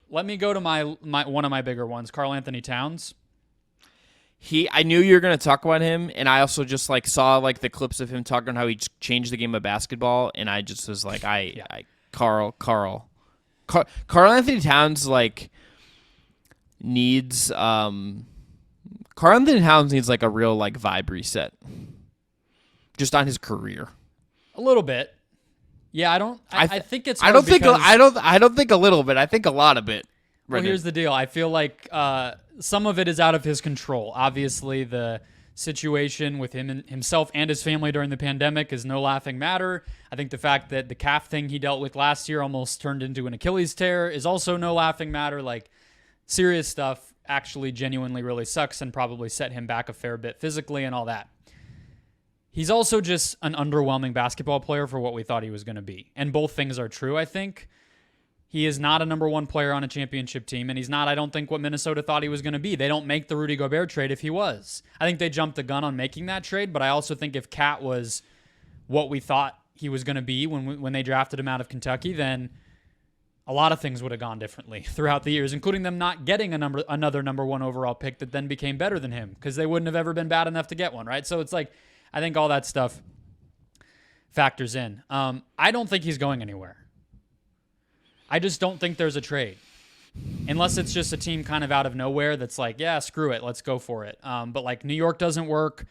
let me go to my one of my bigger ones, Karl-Anthony Towns. I knew you were going to talk about him, and I also just like saw like the clips of him talking how he changed the game of basketball, and I just was like, Karl-Anthony Towns like needs Karl-Anthony Towns needs like a real like vibe reset, just on his career. A little bit. Yeah, I think it's. I don't think a little bit. I think a lot of it. Well, here's the deal. I feel like some of it is out of his control. Obviously, the situation with himself and his family during the pandemic is no laughing matter. I think the fact that the calf thing he dealt with last year almost turned into an Achilles tear is also no laughing matter. Like, serious stuff actually genuinely really sucks and probably set him back a fair bit physically and all that. He's also just an underwhelming basketball player for what we thought he was going to be. And both things are true, I think. He is not a number one player on a championship team, and he's not, I don't think, what Minnesota thought he was going to be. They don't make the Rudy Gobert trade if he was. I think they jumped the gun on making that trade, but I also think if Cat was what we thought he was going to be when they drafted him out of Kentucky, then a lot of things would have gone differently throughout the years, including them not getting another number one overall pick that then became better than him because they wouldn't have ever been bad enough to get one, right? So it's like, I think all that stuff factors in. I don't think he's going anywhere. I just don't think there's a trade. Unless it's just a team kind of out of nowhere that's like, yeah, screw it, let's go for it. But like New York doesn't work.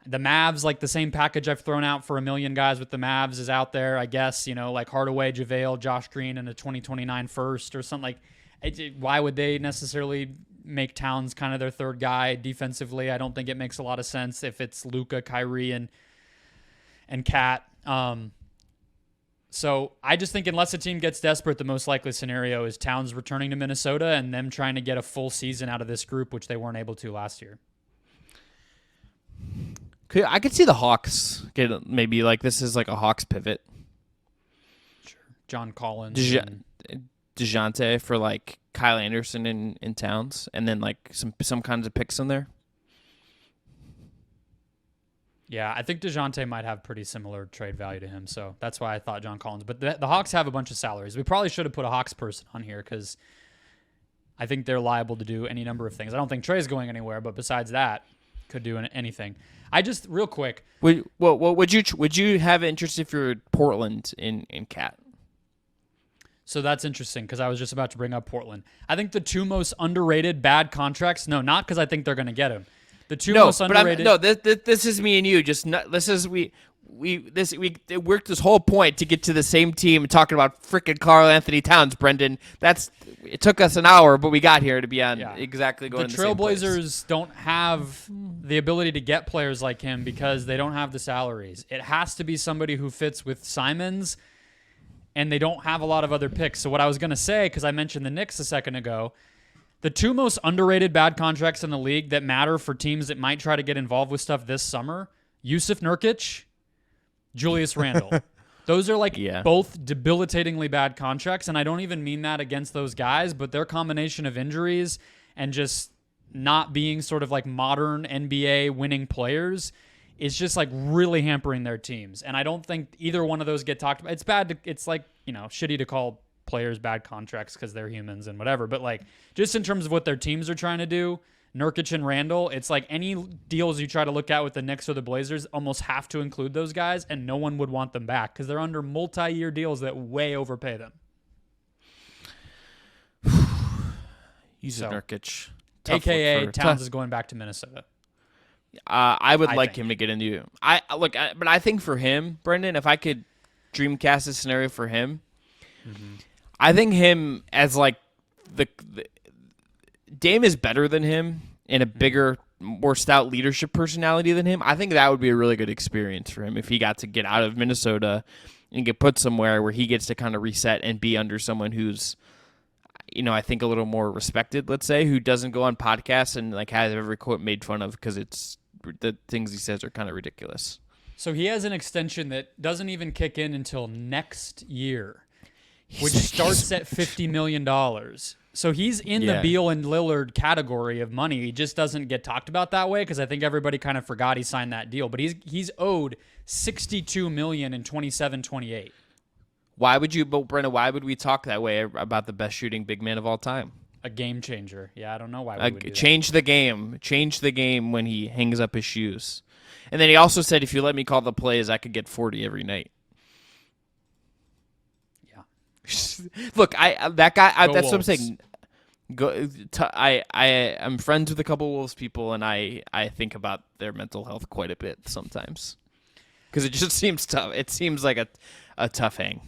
The Mavs, like the same package I've thrown out for a million guys with the Mavs is out there, I guess, like Hardaway, JaVale, Josh Green, and a 2029 first or something. Like, why would they necessarily make Towns kind of their third guy defensively? I don't think it makes a lot of sense if it's Luka, Kyrie, and Cat. So I just think unless a team gets desperate, the most likely scenario is Towns returning to Minnesota and them trying to get a full season out of this group, which they weren't able to last year. I could see the Hawks get maybe like this is like a Hawks pivot. Sure. John Collins. DeJounte for like Kyle Anderson in Towns, and then like some kinds of picks in there. Yeah, I think DeJounte might have pretty similar trade value to him, so that's why I thought John Collins. But the Hawks have a bunch of salaries. We probably should have put a Hawks person on here because I think they're liable to do any number of things. I don't think Trey's going anywhere, but besides that, could do anything. I just, real quick. Would you have interest if you're Portland in Cat? So that's interesting because I was just about to bring up Portland. I think the two most underrated bad contracts, no, not because I think they're going to get him. The two most underrated. This is me and you. We worked this whole point to get to the same team talking about freaking Karl-Anthony Towns, Brendan. It took us an hour, but we got here to be on exactly going. The to the Trailblazers don't have the ability to get players like him because they don't have the salaries. It has to be somebody who fits with Simons, and they don't have a lot of other picks. So what I was going to say, because I mentioned the Knicks a second ago, the two most underrated bad contracts in the league that matter for teams that might try to get involved with stuff this summer, Yusuf Nurkic, Julius Randle. Those are both debilitatingly bad contracts, and I don't even mean that against those guys, but their combination of injuries and just not being sort of like modern NBA winning players is just like really hampering their teams. And I don't think either one of those get talked about. It's bad. It's like, shitty to call players bad contracts because they're humans and whatever. But like just in terms of what their teams are trying to do, Nurkic and Randall, it's like any deals you try to look at with the Knicks or the Blazers almost have to include those guys, and no one would want them back because they're under multi-year deals that way overpay them. Nurkic. AKA Towns is going back to Minnesota. I would like him to get into. But I think for him, Brendan, if I could dreamcast a scenario for him, I think him as like the Dame is better than him and a bigger, more stout leadership personality than him. I think that would be a really good experience for him if he got to get out of Minnesota and get put somewhere where he gets to kind of reset and be under someone who's, I think a little more respected, let's say, who doesn't go on podcasts and like has every quote made fun of because it's the things he says are kind of ridiculous. So he has an extension that doesn't even kick in until next year, which starts at $50 million. So he's in the Beal and Lillard category of money. He just doesn't get talked about that way because I think everybody kind of forgot he signed that deal. But he's owed $62 million in 27-28. Why would you, but Brendan, why would we talk that way about the best shooting big man of all time? A game changer. Yeah, I don't know why we would do Change the game. Change the game when he hangs up his shoes. And then he also said, if you let me call the plays, I could get 40 every night. Yeah. Look, that guy. That's Wolves. what I'm saying. I'm friends with a couple Wolves people, and I think about their mental health quite a bit sometimes because it just seems tough. It seems like a tough hang.